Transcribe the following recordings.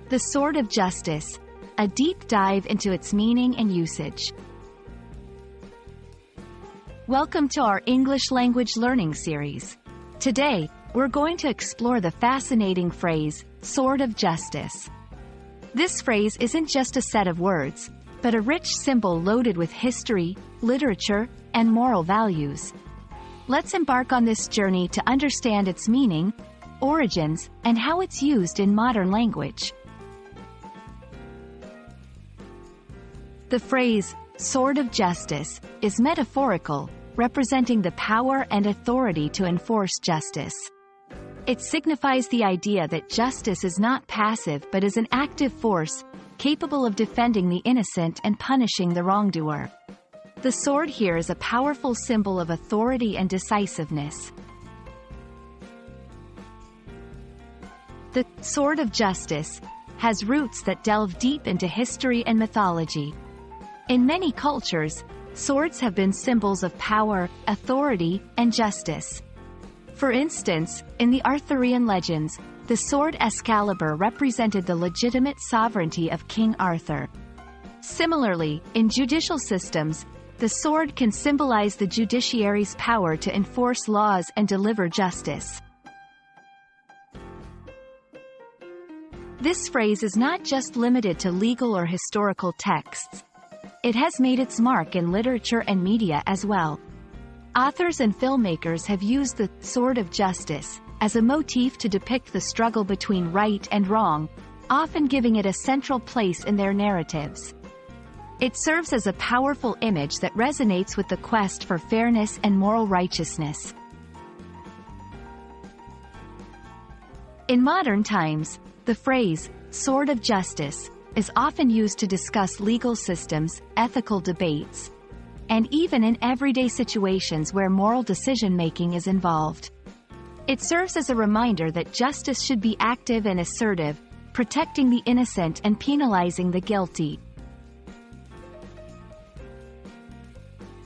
The sword of justice, a deep dive into its meaning and usage. Welcome to our English language learning series. Today, we're going to explore the fascinating phrase, sword of justice. This phrase isn't just a set of words, but a rich symbol loaded with history, literature, and moral values. Let's embark on this journey to understand its meaning, origins, and how it's used in modern language. The phrase, sword of justice, is metaphorical, representing the power and authority to enforce justice. It signifies the idea that justice is not passive but is an active force, capable of defending the innocent and punishing the wrongdoer. The sword here is a powerful symbol of authority and decisiveness. The sword of justice has roots that delve deep into history and mythology. In many cultures, swords have been symbols of power, authority, and justice. For instance, in the Arthurian legends, the sword Excalibur represented the legitimate sovereignty of King Arthur. Similarly, in judicial systems, the sword can symbolize the judiciary's power to enforce laws and deliver justice. This phrase is not just limited to legal or historical texts. It has made its mark in literature and media as well. Authors and filmmakers have used the sword of justice as a motif to depict the struggle between right and wrong, often giving it a central place in their narratives. It serves as a powerful image that resonates with the quest for fairness and moral righteousness. In modern times, the phrase, sword of justice, is often used to discuss legal systems, ethical debates, and even in everyday situations where moral decision-making is involved. It serves as a reminder that justice should be active and assertive, protecting the innocent and penalizing the guilty.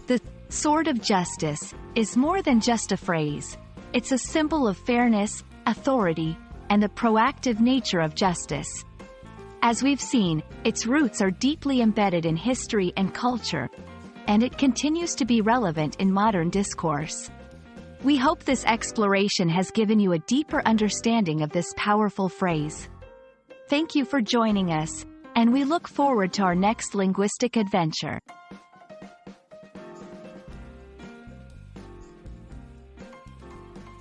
The sword of justice is more than just a phrase. It's a symbol of fairness, authority, and the proactive nature of justice. As we've seen, its roots are deeply embedded in history and culture, and it continues to be relevant in modern discourse. We hope this exploration has given you a deeper understanding of this powerful phrase. Thank you for joining us, and we look forward to our next linguistic adventure.